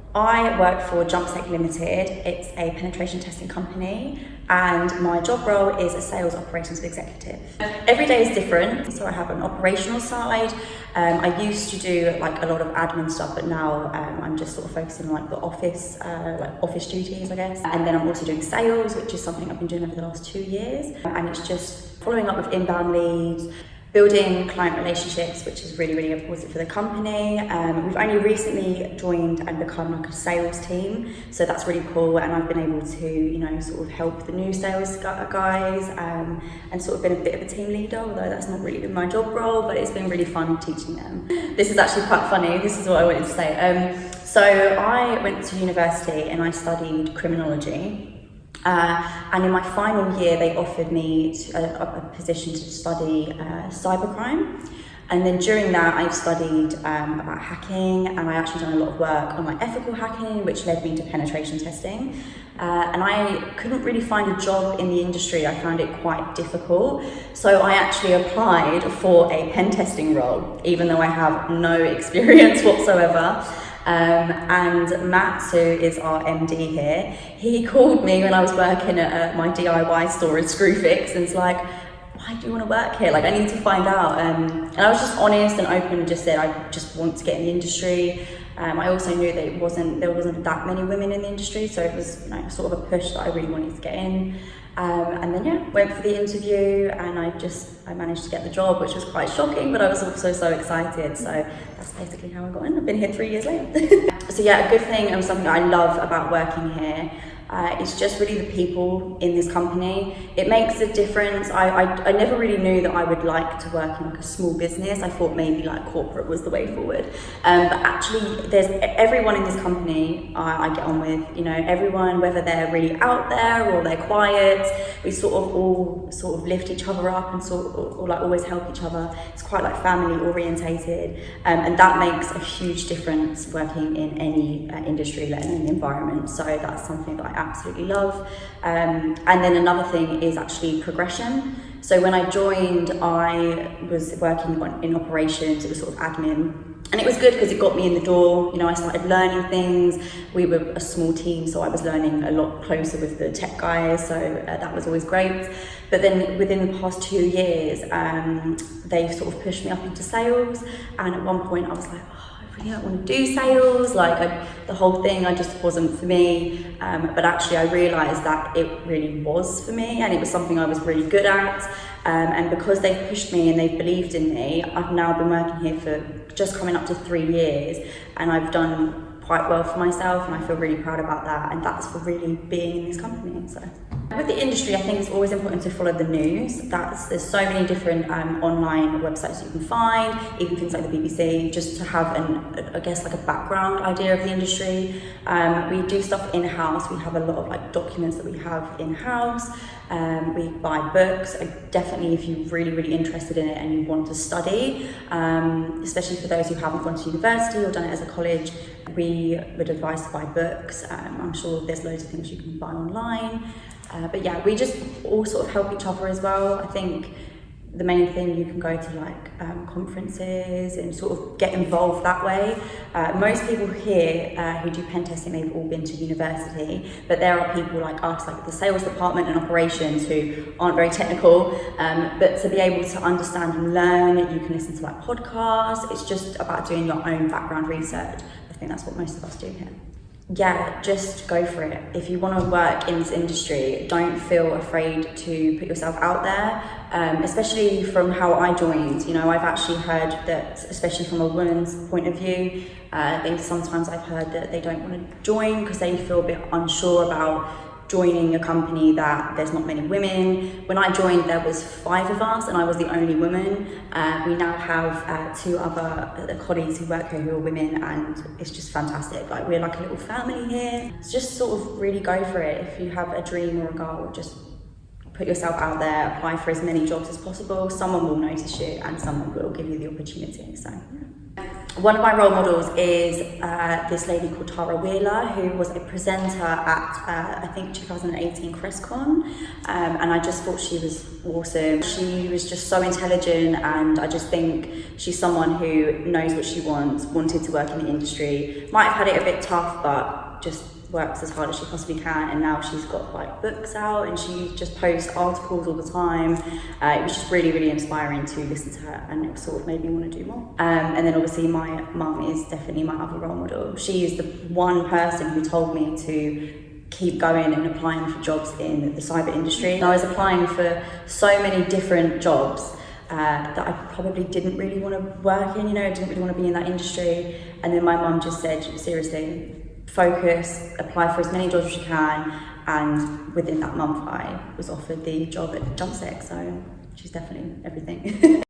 I work for JUMPSEC Limited. It's a penetration testing company, and my job role is a sales operations executive. Every day is different, so I have an operational side. I used to do like a lot of admin stuff, but now I'm just sort of focusing on like the office, office duties, I guess. And then I'm also doing sales, which is something I've been doing over the last 2 years. And it's just following up with inbound leads, building client relationships, which is really, really important for the company. We've only recently joined and become like a sales team, so that's really cool. And I've been able to, you know, sort of help the new sales guys and sort of been a bit of a team leader, although that's not really been my job role, but it's been really fun teaching them. This is actually quite funny. This is what I wanted to say. So I went to university and I studied criminology. And in my final year, they offered me a position to study cybercrime. And then during that, I've studied about hacking, and I actually done a lot of work on like ethical hacking, which led me to penetration testing. And I couldn't really find a job in the industry. I found it quite difficult. So I actually applied for a pen testing role, even though I have no experience whatsoever. And Matt, who is our MD here, he called me when I was working at my DIY store in Screwfix, and was like, why do you want to work here? Like, I need to find out. And I was just honest and open and just said, I just want to get in the industry. I also knew that there wasn't that many women in the industry, so it was, you know, sort of a push that I really wanted to get in. And then yeah, went for the interview, and I managed to get the job, which was quite shocking, but I was also so excited. So that's basically how I got in. I've been here 3 years later. So yeah, a good thing and something I love about working here, it's just really the people in this company. It makes a difference. I never really knew that I would like to work in like a small business. I thought maybe like corporate was the way forward. But actually there's everyone in this company I get on with, you know, everyone, whether they're really out there or they're quiet, we sort of all sort of lift each other up and or like always help each other. It's quite like family orientated, and that makes a huge difference working in any industry, let alone environment. So that's something that I absolutely love. And then another thing is actually progression. So when I joined, I was working in operations. It was sort of admin. And it was good because it got me in the door. You know, I started learning things. We were a small team, so I was learning a lot closer with the tech guys. So that was always great. But then within the past 2 years, they sort of pushed me up into sales. And at one point I was like, I really don't want to do sales. Like the whole thing, I just wasn't for me. But actually I realized that it really was for me, and it was something I was really good at. And because they've pushed me and they've believed in me, I've now been working here for just coming up to 3 years, and I've done quite well for myself, and I feel really proud about that, and that's for really being in this company. So with the industry, I think it's always important to follow the news. There's so many different online websites you can find, even things like the BBC, just to have I guess like a background idea of the industry. We do stuff in-house. We have a lot of like documents that we have in-house. We buy books. Definitely, if you're really interested in it and you want to study, especially for those who haven't gone to university or done it as a college, we would advise to buy books. I'm sure there's loads of things you can buy online. But yeah, we just all sort of help each other as well. I think the main thing, you can go to like conferences and sort of get involved that way. Most people here who do pen testing, they've all been to university, but there are people like us, like the sales department and operations, who aren't very technical, but to be able to understand and learn, you can listen to like podcasts. It's just about doing your own background research. I think that's what most of us do here. Yeah, just go for it. If you want to work in this industry, don't feel afraid to put yourself out there, especially from how I joined. You know, I've actually heard that, especially from a woman's point of view, sometimes I've heard that they don't want to join because they feel a bit unsure about joining a company that there's not many women. When I joined, there was 5 of us and I was the only woman. We now have 2 other colleagues who work here who are women, and it's just fantastic. Like, we're like a little family here. It's just sort of really go for it. If you have a dream or a goal, just put yourself out there, apply for as many jobs as possible. Someone will notice you and someone will give you the opportunity. So One of my role models is this lady called Tara Wheeler, who was a presenter at I think 2018 CREST, and I just thought she was awesome. She was just so intelligent, and I just think she's someone who knows what she wants, wanted to work in the industry, might have had it a bit tough, but just works as hard as she possibly can, and now she's got like books out and she just posts articles all the time. It was just really, really inspiring to listen to her, and it sort of made me want to do more. And then obviously my mum is definitely my other role model. She is the one person who told me to keep going and applying for jobs in the cyber industry. I was applying for so many different jobs that I probably didn't really want to work in, didn't really want to be in that industry. And then my mum just said, seriously, focus, apply for as many jobs as you can, and within that month I was offered the job at JUMPSEC, so she's definitely everything.